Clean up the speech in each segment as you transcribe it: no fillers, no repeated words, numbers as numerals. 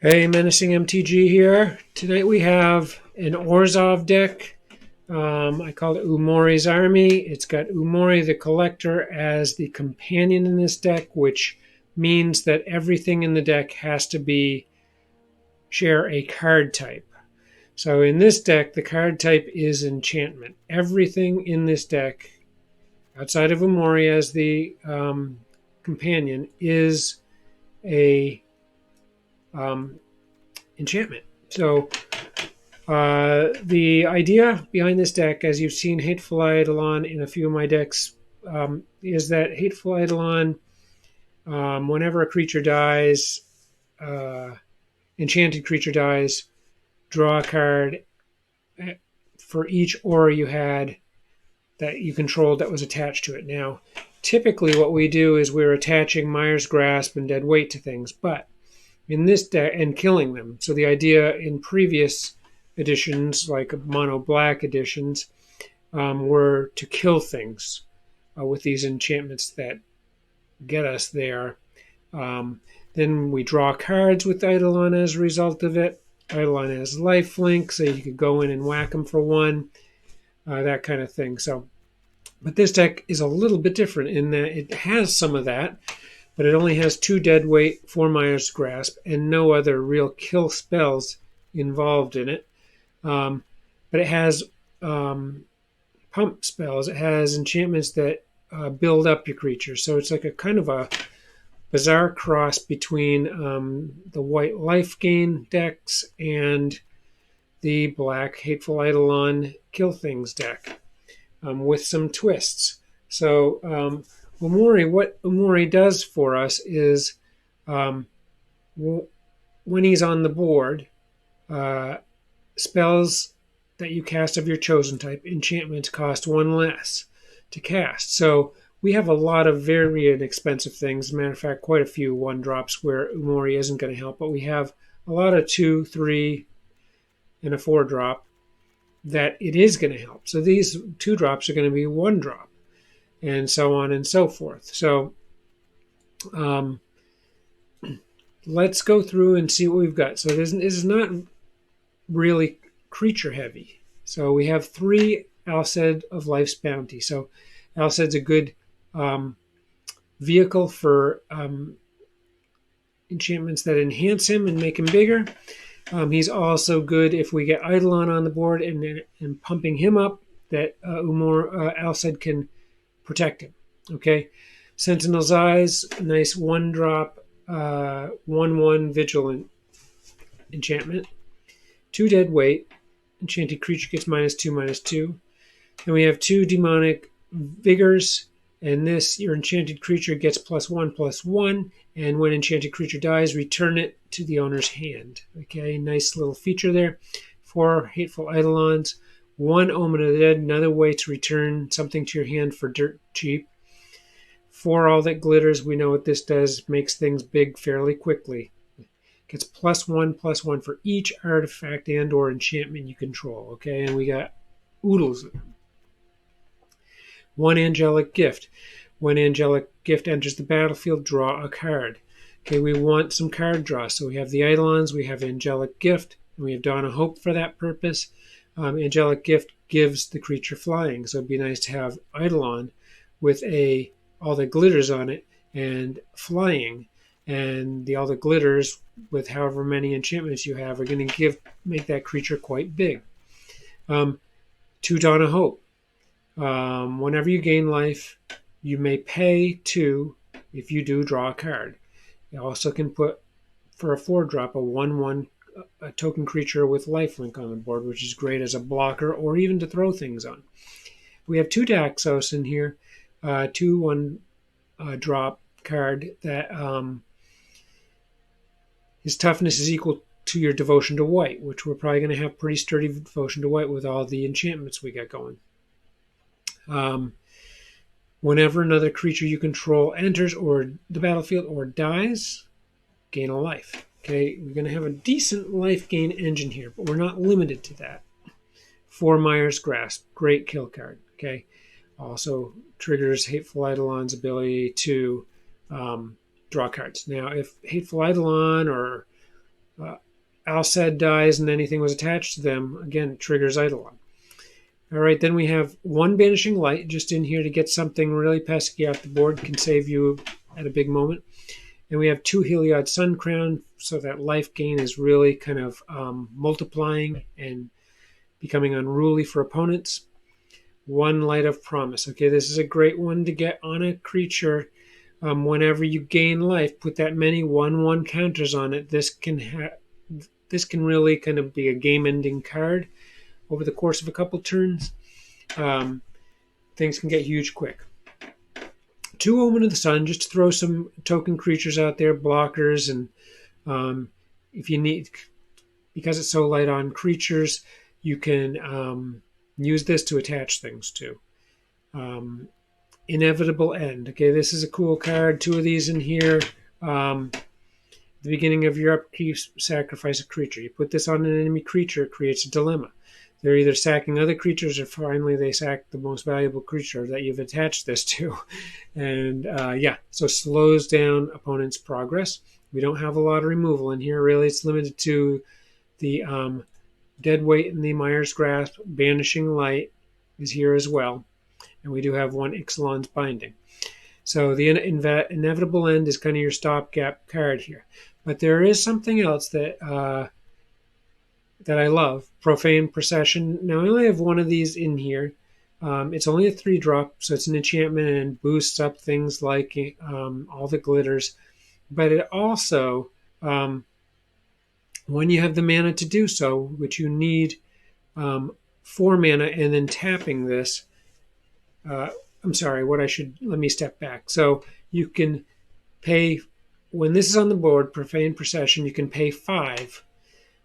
Hey, Menacing MTG here. Tonight we have an Orzhov deck. I call it Umori's Army. It's got Umori the Collector as the companion in this deck, which means that everything in the deck has to be share a card type. So in this deck, the card type is enchantment. Everything in this deck, outside of Umori as the companion, is a um, enchantment. So the idea behind this deck, as you've seen Hateful Eidolon in a few of my decks, is that Hateful Eidolon, whenever a creature dies, uh, enchanted creature dies, draw a card for each aura you had that you controlled that was attached to it. Now, typically what we do is we're attaching Mire's Grasp and Dead Weight to things, but in this deck and killing them. So the idea in previous editions, like mono black editions, were to kill things with these enchantments that get us there. Then we draw cards with Eidolon as a result of it. Eidolon has lifelink, so you could go in and whack them for one, that kind of thing. So, but this deck is a little bit different in that it has some of that, but it only has 2 dead weight, 4 Mire's Grasp, and no other real kill spells involved in it. But it has pump spells. It has enchantments that build up your creature. So it's like a kind of a bizarre cross between the white life gain decks and the black Hateful Eidolon Kill Things deck, with some twists. So what Umori does for us is when he's on the board, uh, spells that you cast of your chosen type, enchantments, cost 1 less to cast. So we have a lot of very inexpensive things. As a matter of fact, quite a few 1-drops where Umori isn't going to help, but we have a lot of 2, 3, and a 4-drop that it is going to help. So these 2-drops are going to be 1-drop, and so on and so forth. So let's go through and see what we've got. So this is not really creature heavy. So we have 3 Alced of Life's Bounty. So Alced's a good vehicle for enchantments that enhance him and make him bigger. He's also good if we get Eidolon on the board and pumping him up, that Alced can protect him. Okay, Sentinel's Eyes, nice 1-drop, 1/1 Vigilant enchantment. 2 dead weight, enchanted creature gets -2/-2. Then we have 2 demonic vigors, and this your enchanted creature gets +1/+1, and when enchanted creature dies, return it to the owner's hand. Okay, nice little feature there. 4 hateful eidolons, 1 omen of the dead, another way to return something to your hand for dirt cheap. 4 all that glitters, we know what this does, makes things big fairly quickly. Gets +1/+1 for each artifact and or enchantment you control. Okay, and we got oodles of them. 1 angelic gift. When angelic gift enters the battlefield, draw a card. Okay, we want some card draw. So we have the Eidolons, we have angelic gift, and we have Dawn of Hope for that purpose. Angelic gift gives the creature flying, so it'd be nice to have Eidolon with all the glitters on it and flying. And all the glitters with however many enchantments you have are going to make that creature quite big. 2 Dawn of Hope. Whenever you gain life, you may pay 2. If you do, draw a card. You also can put, for a 4-drop, a 1/1 a token creature with lifelink on the board, which is great as a blocker or even to throw things on. We have 2 Daxos in here, 2 1-drop card that his toughness is equal to your devotion to white, which we're probably going to have pretty sturdy devotion to white with all the enchantments we got going. Whenever another creature you control enters or the battlefield or dies, gain a life. Okay, we're going to have a decent life gain engine here, but we're not limited to that. 4 Mire's Grasp, great kill card. Okay, also triggers Hateful Eidolon's ability to draw cards. Now, if Hateful Eidolon or Uh, Alced dies and anything was attached to them, again, it triggers Eidolon. All right, then we have one Banishing Light just in here to get something really pesky off the board, can save you at a big moment. And we have two Heliod Sun Crown, so that life gain is really kind of multiplying and becoming unruly for opponents. One Light of Promise. Okay, this is a great one to get on a creature. Whenever you gain life, put that many 1/1 counters on it. This can really kind of be a game-ending card over the course of a couple turns. Things can get huge quick. Two Omen of the Sun, just to throw some token creatures out there, blockers, and if you need, because it's so light on creatures, you can use this to attach things to. Inevitable End. Okay, this is a cool card. Two of these in here. The beginning of your upkeep, sacrifice a creature. You put this on an enemy creature, it creates a dilemma. They're either sacking other creatures or finally they sack the most valuable creature that you've attached this to. And so it slows down opponents' progress. We don't have a lot of removal in here. Really, it's limited to the Dead Weight in the Mire's Grasp. Banishing Light is here as well. And we do have one Ixalan's Binding. So the Inevitable End is kind of your stopgap card here. But there is something else that I love, Profane Procession. Now, I only have one of these in here. It's only a 3-drop, so it's an enchantment and boosts up things like all the glitters. But it also, when you have the mana to do so, which you need 4 mana, and then tapping this, let me step back. So you can pay, when this is on the board, Profane Procession, you can pay 5.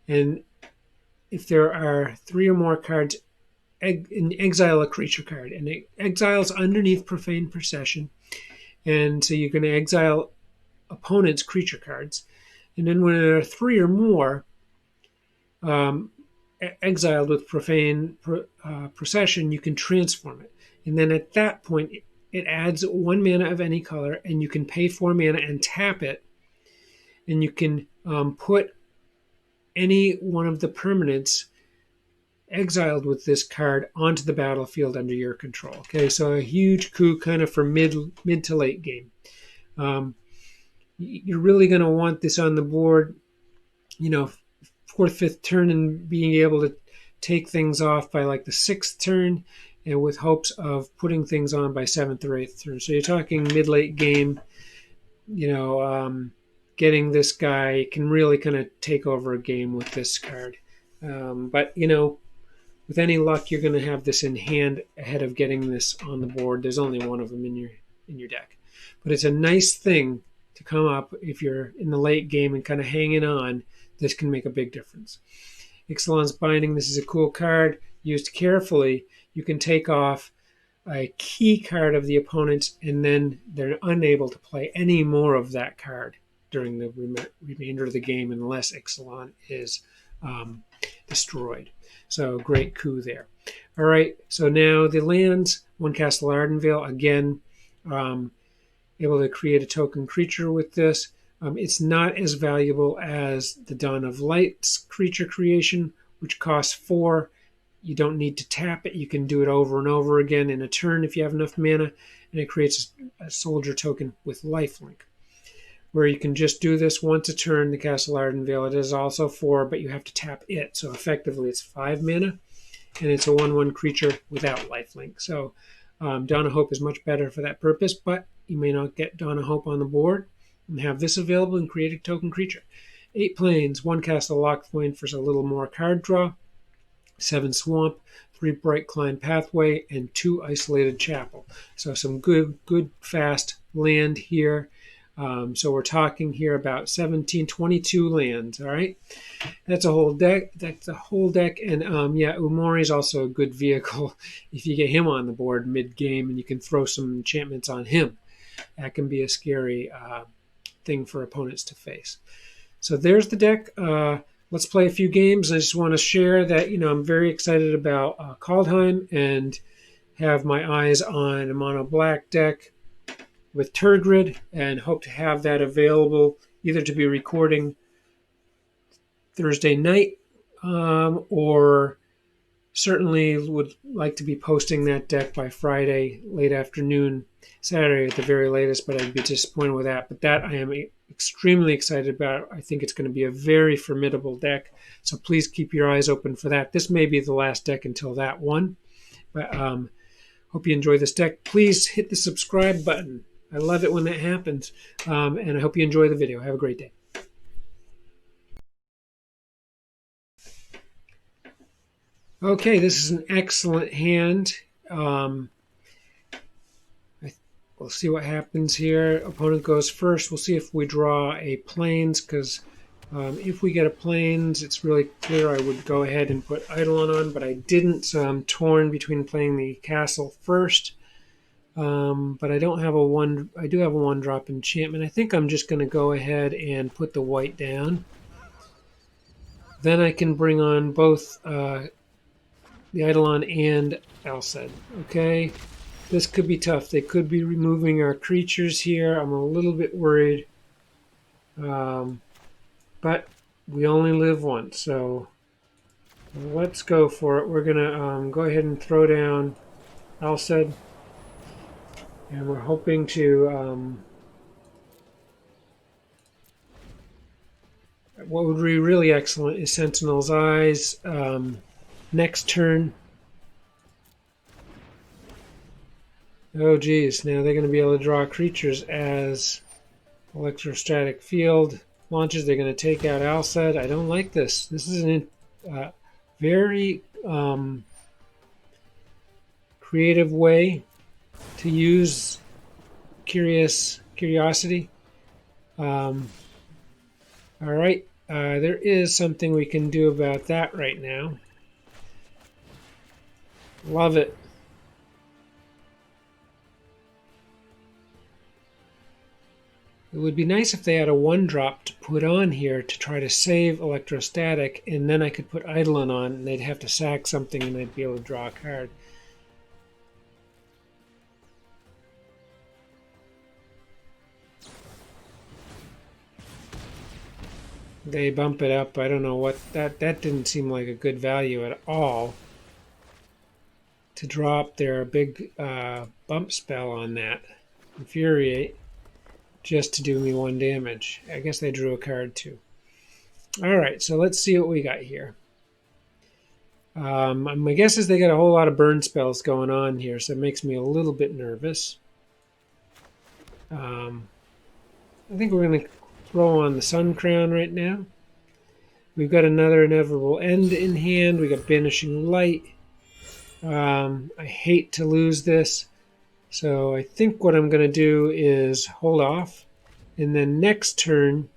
And if there are 3 or more cards, exile a creature card. And it exiles underneath Profane Procession. And so you're going to exile opponent's creature cards. And then when there are 3 or more exiled with Profane Procession, you can transform it. And then at that point, it adds 1 mana of any color, and you can pay 4 mana and tap it. And you can put any one of the permanents exiled with this card onto the battlefield under your control. Okay, so a huge coup kind of for mid to late game. You're really going to want this on the board, 4th, 5th turn, and being able to take things off by like the 6th turn, and with hopes of putting things on by 7th or 8th turn. So you're talking mid-late game, getting this guy can really kind of take over a game with this card. But with any luck, you're going to have this in hand ahead of getting this on the board. There's only one of them in your deck. But it's a nice thing to come up if you're in the late game and kind of hanging on. This can make a big difference. Ixalan's Binding, this is a cool card. Used carefully, you can take off a key card of the opponent's, and then they're unable to play any more of that card during the remainder of the game unless Ixalan is destroyed. So great coup there. All right, so now the lands, one Castle Ardenvale, again, able to create a token creature with this. It's not as valuable as the Dawn of Light's creature creation, which costs 4. You don't need to tap it. You can do it over and over again in a turn if you have enough mana, and it creates a soldier token with lifelink, where you can just do this once a turn, the Castle Ardenvale. It is also 4, but you have to tap it. So effectively it's 5 mana, and it's a 1/1 creature without lifelink. So Dawn of Hope is much better for that purpose, but you may not get Dawn of Hope on the board and have this available and create a token creature. 8 planes, 1 Castle Lockthwain for a little more card draw, 7 Swamp, 3 Bright Climb Pathway, and 2 Isolated Chapel. So some good, fast land here. So we're talking here about 22 lands, all right? That's a whole deck. And Umori is also a good vehicle if you get him on the board mid-game and you can throw some enchantments on him. That can be a scary thing for opponents to face. So there's the deck. Let's play a few games. I just want to share that, I'm very excited about Kaldheim and have my eyes on a mono black deck with Turgid, and hope to have that available either to be recording Thursday night, or certainly would like to be posting that deck by Friday, late afternoon, Saturday at the very latest, but I'd be disappointed with that. But that I am extremely excited about. I think it's going to be a very formidable deck, so please keep your eyes open for that. This may be the last deck until that one, but hope you enjoy this deck. Please hit the subscribe button. I love it when that happens, and I hope you enjoy the video. Have a great day. Okay, this is an excellent hand. We'll see what happens here. Opponent goes first. We'll see if we draw a plains, because if we get a plains, it's really clear I would go ahead and put Eidolon on, but I didn't, so I'm torn between playing the castle first. But I don't have a one. I do have a one-drop enchantment. I think I'm just going to go ahead and put the white down. Then I can bring on both the Eidolon and Alced. Okay, this could be tough. They could be removing our creatures here. I'm a little bit worried. But we only live once, so let's go for it. We're going to go ahead and throw down Alced. And we're hoping to... what would be really excellent is Sentinel's Eyes. Next turn. Oh geez, now they're going to be able to draw creatures as electrostatic field launches. They're going to take out Alced. I don't like this. This is a very creative way to use curiosity. All right, there is something we can do about that right now. Love it. It would be nice if they had a one-drop to put on here to try to save electrostatic, and then I could put Eidolon on, and they'd have to sack something, and I'd be able to draw a card. They bump it up. I don't know what that didn't seem like a good value at all. To drop their big bump spell on that. Infuriate. Just to do me one damage. I guess they drew a card too. Alright, so let's see what we got here. My guess is they got a whole lot of burn spells going on here, so it makes me a little bit nervous. I think we're going to throw on the Sun Crown right now. We've got another Inevitable End in hand. We got Banishing Light. I hate to lose this, so I think what I'm going to do is hold off, and then next turn,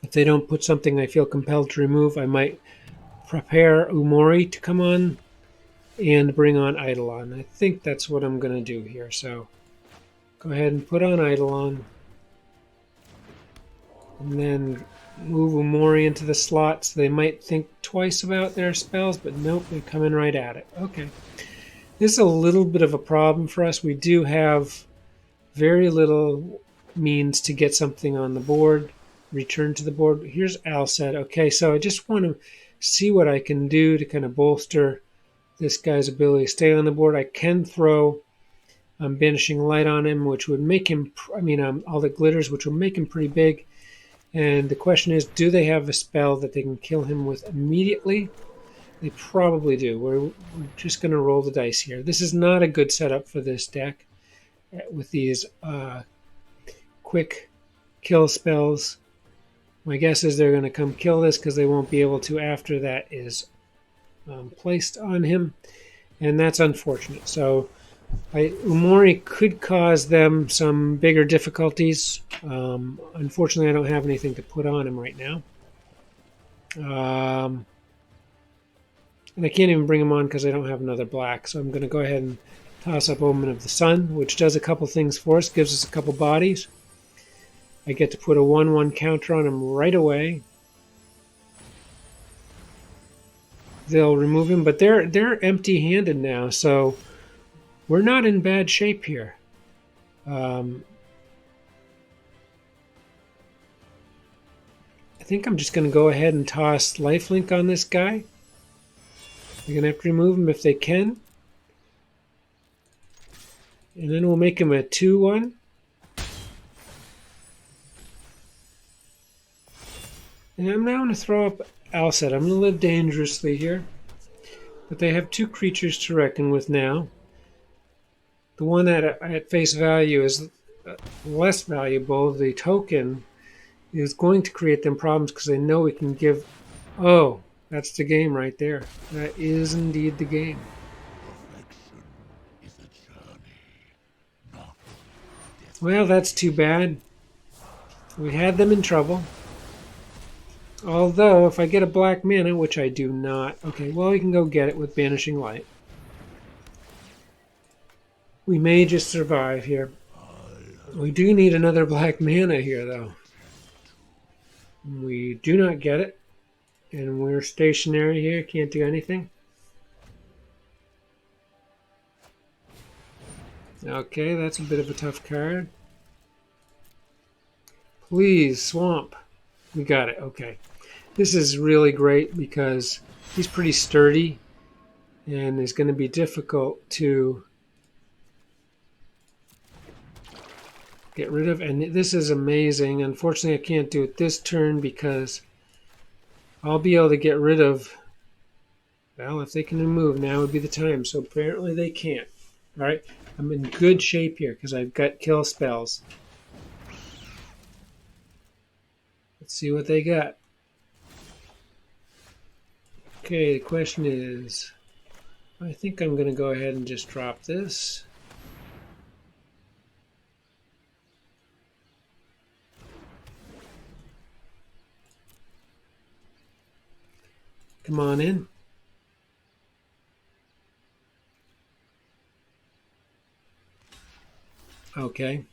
if they don't put something I feel compelled to remove, I might prepare Umori to come on and bring on Eidolon. I think that's what I'm going to do here, so go ahead and put on Eidolon, and then move Umori into the slot, so they might think twice about their spells, but nope, they're coming right at it. Okay. This is a little bit of a problem for us. We do have very little means to get something on the board, return to the board. Here's Alced. Okay, so I just want to see what I can do to kind of bolster this guy's ability to stay on the board. I can throw Banishing Light on him, which would make him, all the glitters, which will make him pretty big. And the question is, do they have a spell that they can kill him with immediately? They probably do. We're just going to roll the dice here. This is not a good setup for this deck with these quick kill spells. My guess is they're going to come kill this because they won't be able to after that is placed on him. And that's unfortunate. So Umori could cause them some bigger difficulties. Unfortunately, I don't have anything to put on him right now. And I can't even bring him on because I don't have another black. So I'm going to go ahead and toss up Omen of the Sun, which does a couple things for us. Gives us a couple bodies. I get to put a 1/1 counter on him right away. They'll remove him, but they're empty-handed now, so we're not in bad shape here. I think I'm just going to go ahead and toss lifelink on this guy. They're going to have to remove him if they can. And then we'll make him a 2-1. And I'm now going to throw up Alcet. I'm going to live dangerously here. But they have 2 creatures to reckon with now. The one at face value is less valuable. The token is going to create them problems because they know we can give... Oh, that's the game right there. That is indeed the game. Well, that's too bad. We had them in trouble. Although, if I get a black mana, which I do not... Okay, well, we can go get it with Banishing Light. We may just survive here. We do need another black mana here, though. We do not get it. And we're stationary here, can't do anything. Okay, that's a bit of a tough card. Please, Swamp. We got it, okay. This is really great because he's pretty sturdy and is going to be difficult to get rid of. And this is amazing. Unfortunately, I can't do it this turn because I'll be able to get rid of... Well, if they can remove, now would be the time. So apparently they can't. All right, I'm in good shape here because I've got kill spells. Let's see what they got. Okay, the question is... I think I'm going to go ahead and just drop this. Come on in. Okay.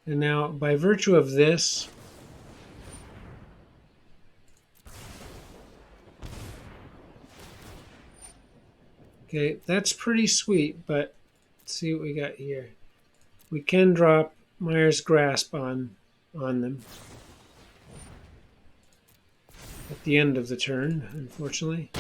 And now, by virtue of this, okay, that's pretty sweet, but let's see what we got here. We can drop Mire's Grasp on them at the end of the turn, unfortunately.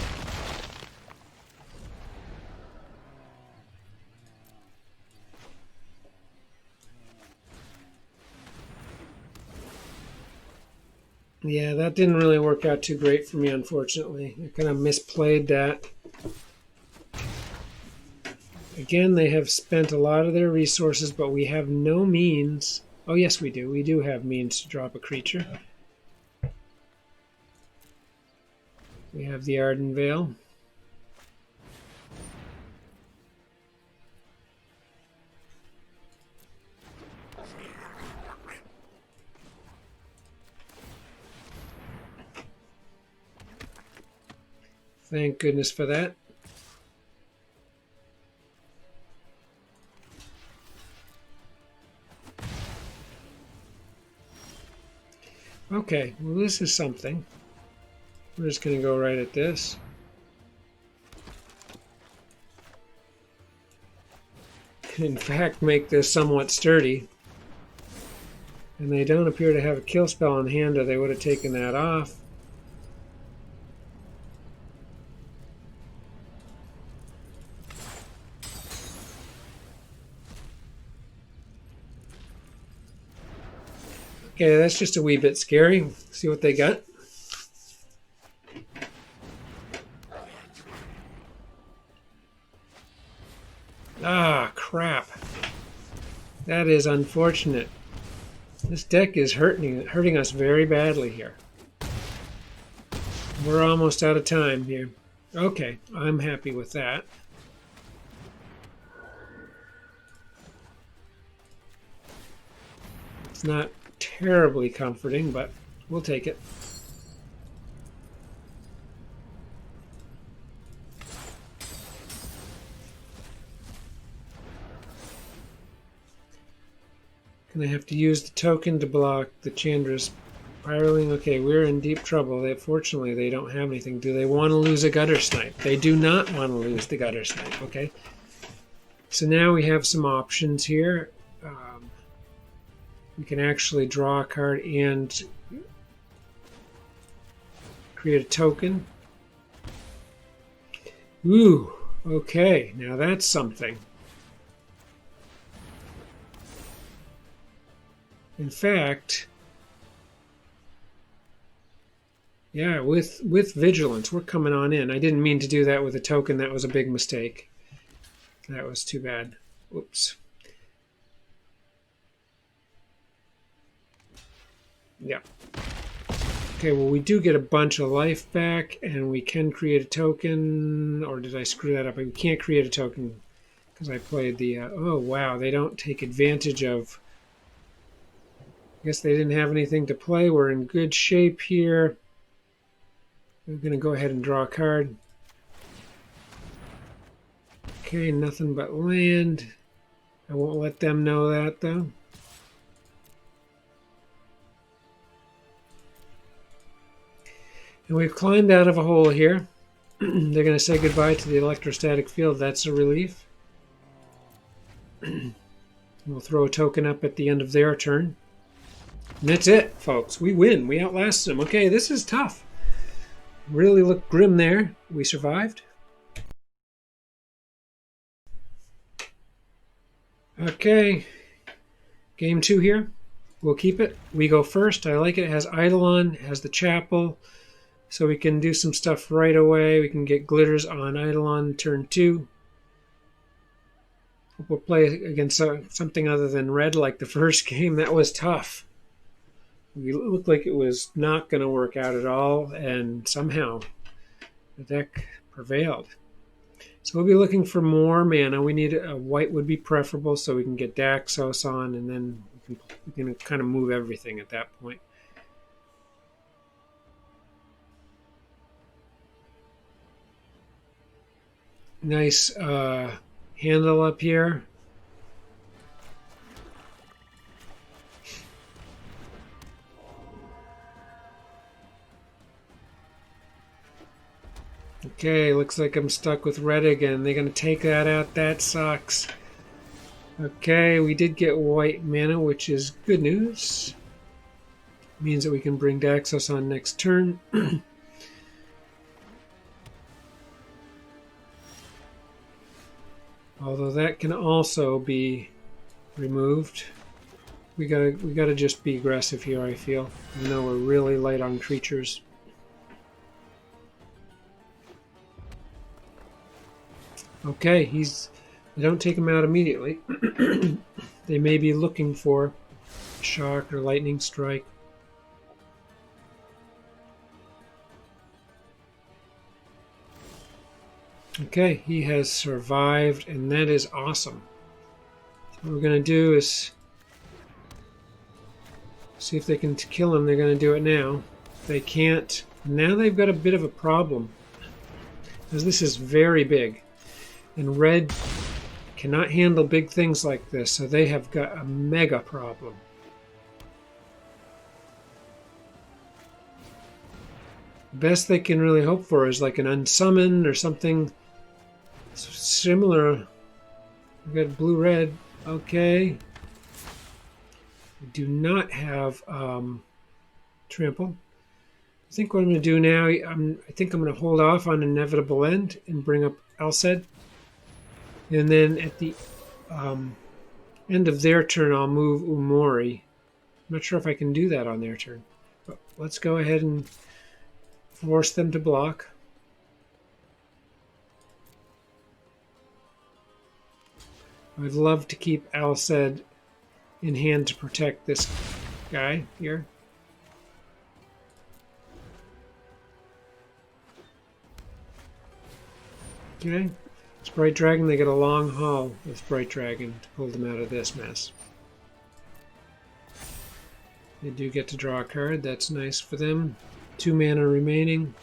Yeah, that didn't really work out too great for me, unfortunately. I kind of misplayed that. Again, they have spent a lot of their resources, but we have no means. Oh, yes, we do. We do have means to drop a creature. We have the Arden Veil. Thank goodness for that. Okay, well this is something. We're just going to go right at this. In fact, make this somewhat sturdy. And they don't appear to have a kill spell in hand, or they would have taken that off. Okay, that's just a wee bit scary. See what they got. Ah, crap. That is unfortunate. This deck is hurting us very badly here. We're almost out of time here. Okay, I'm happy with that. It's not terribly comforting, but we'll take it. Gonna have to use the token to block the Chandra's Pyroling. Okay, we're in deep trouble. Fortunately, they don't have anything. Do they want to lose a Gutter Snipe? They do not want to lose the Gutter Snipe, okay? So now we have some options here. We can actually draw a card and create a token. Ooh, okay, now that's something. In fact, yeah, with vigilance, we're coming on in. I didn't mean to do that with a token. That was a big mistake. That was too bad. Oops. Yeah. Okay, well, we do get a bunch of life back, and we can create a token. Or did I screw that up? We can't create a token because I played the... oh, wow, they don't take advantage of... I guess they didn't have anything to play. We're in good shape here. We're going to go ahead and draw a card. Okay, nothing but land. I won't let them know that, though. And we've climbed out of a hole here. They're going to say goodbye to the electrostatic field. That's a relief. We'll throw a token up at the end of their turn. And that's it, folks. We win. We outlasted them. Okay, this is tough. Really looked grim there. We survived. Okay. Game 2 here. We'll keep it. We go first. I like it. It has Eidolon. It has the chapel. So we can do some stuff right away. We can get glitters on Eidolon turn 2. We'll play against something other than red like the first game. That was tough. It looked like it was not going to work out at all, and somehow the deck prevailed. So we'll be looking for more mana. We need a white would be preferable so we can get Daxos on, and then we can kind of move everything at that point. Nice handle up here. Okay, looks like I'm stuck with red again. They're going to take that out. That sucks. Okay, we did get white mana, which is good news. Means that we can bring Daxos on next turn. Although that can also be removed. We gotta just be aggressive here, I feel. Even though we're really light on creatures. Okay, they don't take him out immediately. They may be looking for shock or lightning strike. Okay, he has survived, and that is awesome. So what we're going to do is see if they can kill him. They're going to do it now. If they can't, now they've got a bit of a problem. Because this is very big. And red cannot handle big things like this, so they have got a mega problem. The best they can really hope for is like an unsummon or something similar. We've got blue-red. Okay. We do not have trample. I think what I'm going to do now, I think I'm going to hold off on Inevitable End and bring up Alced. And then at the end of their turn, I'll move Umori. I'm not sure if I can do that on their turn. But let's go ahead and force them to block. I'd love to keep Alced in hand to protect this guy here. Okay. Sprite Dragon, they get a long haul with Sprite Dragon to pull them out of this mess. They do get to draw a card. That's nice for them. 2 mana remaining.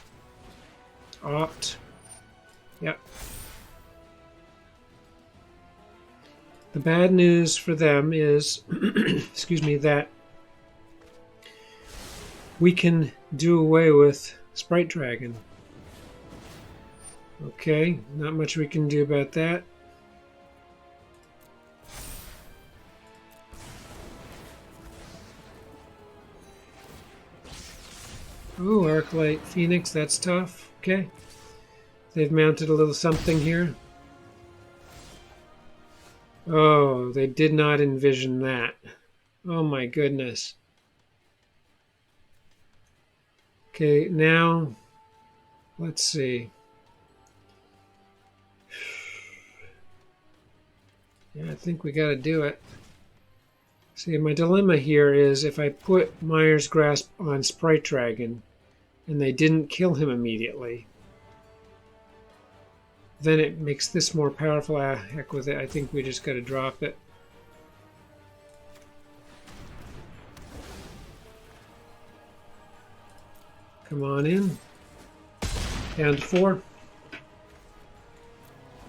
Opt. Yep. The bad news for them is, excuse me, that we can do away with Sprite Dragon. Okay, not much we can do about that. Oh, Arclight Phoenix, that's tough. Okay. They've mounted a little something here. Oh, they did not envision that. Oh my goodness. Okay, now let's see. Yeah, I think we got to do it. See, my dilemma here is if I put Myers Grasp on Sprite Dragon and they didn't kill him immediately, then it makes this more powerful. Ah, heck with it. I think we just got to drop it. Come on in. Down to 4.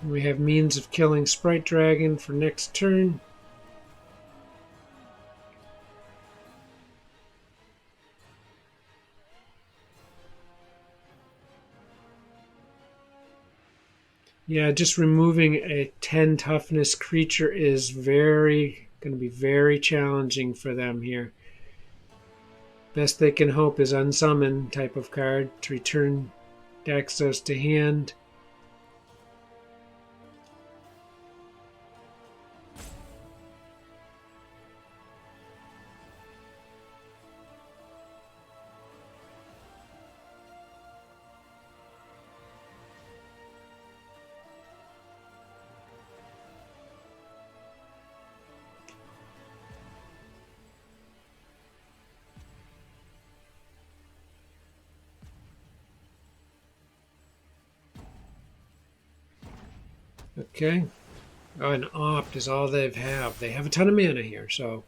We have means of killing Sprite Dragon for next turn. Yeah, just removing a 10 toughness creature is going to be very challenging for them here. Best they can hope is unsummon type of card to return Daxos to hand. Okay. Oh, an Opt is all they have. They have a ton of mana here, so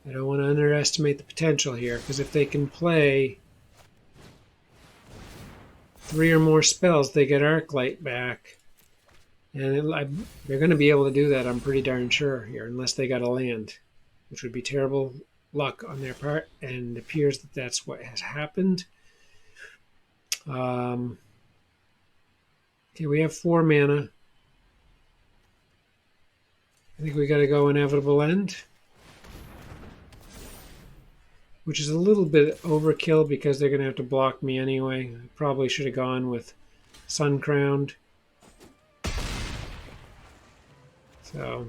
I don't want to underestimate the potential here, because if they can play 3 or more spells, they get Arclight back. And they're going to be able to do that, I'm pretty darn sure here, unless they got a land, which would be terrible luck on their part, and it appears that that's what has happened. Okay, we have 4 mana. I think we got to go Inevitable End, which is a little bit overkill because they're going to have to block me anyway. I probably should have gone with Sun Crowned. So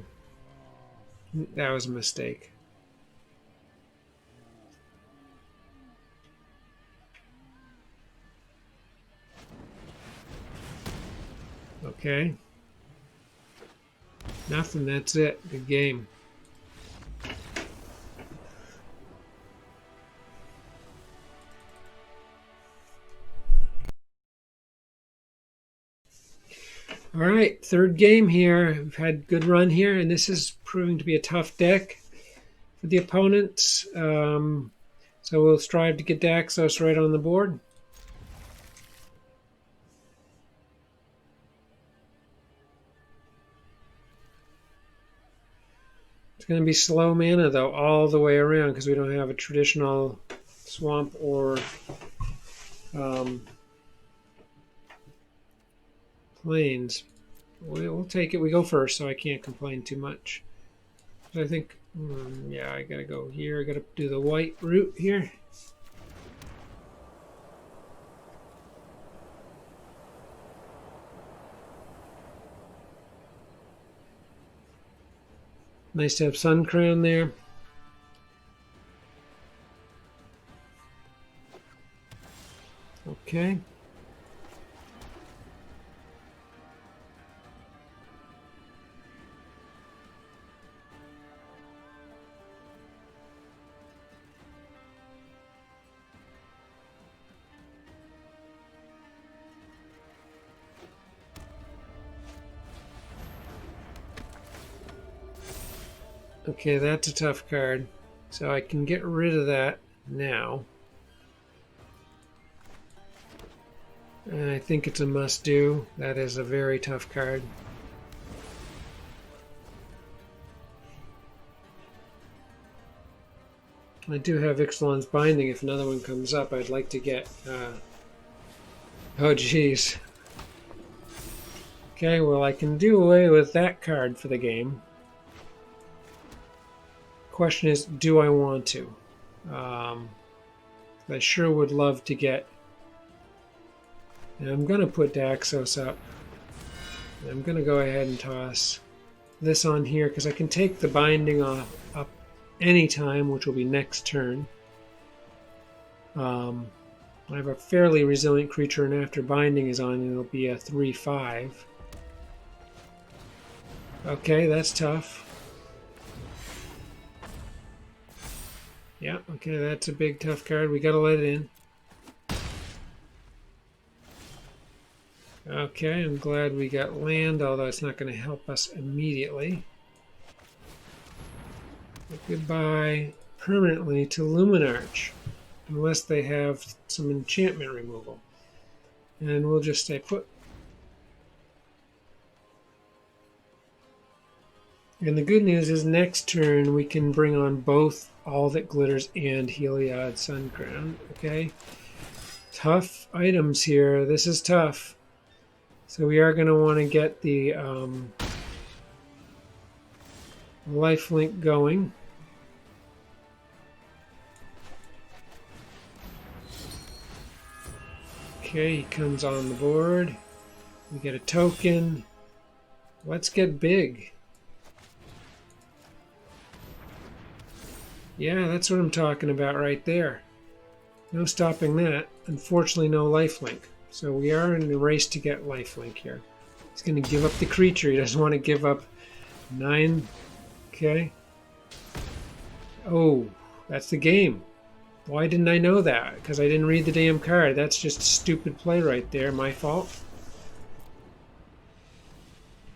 that was a mistake. Okay. Nothing, that's it. Good game. All right, third game here. We've had a good run here, and this is proving to be a tough deck for the opponents. So we'll strive to get Daxos right on the board. It's going to be slow mana, though, all the way around because we don't have a traditional swamp or plains. We'll take it. We go first, so I can't complain too much. I think, yeah, I got to go here. I got to do the white route here. Nice to have Sun Crown there. Okay. Okay, that's a tough card. So I can get rid of that now. And I think it's a must-do. That is a very tough card. I do have Ixalan's Binding. If another one comes up, I'd like to get... Oh, geez. Okay, well, I can do away with that card for the game. Question is, do I want to? I sure would love to get... And I'm going to put Daxos up. And I'm going to go ahead and toss this on here because I can take the binding off up anytime, which will be next turn. I have a fairly resilient creature, and after binding is on, it'll be a 3/5. Okay, that's tough. Yeah, okay, that's a big tough card. We gotta let it in. Okay, I'm glad we got land, although it's not going to help us immediately. But goodbye permanently to Luminarch, unless they have some enchantment removal. And we'll just stay put. And the good news is next turn we can bring on both All That Glitters and Heliod Suncrown. Okay? Tough items here. This is tough. So we are going to want to get the lifelink going. Okay, he comes on the board. We get a token. Let's get big. Yeah, that's what I'm talking about right there. No stopping that. Unfortunately, no lifelink. So we are in the race to get lifelink here. He's going to give up the creature. He doesn't want to give up 9. Okay. Oh, that's the game. Why didn't I know that? Because I didn't read the damn card. That's just stupid play right there. My fault.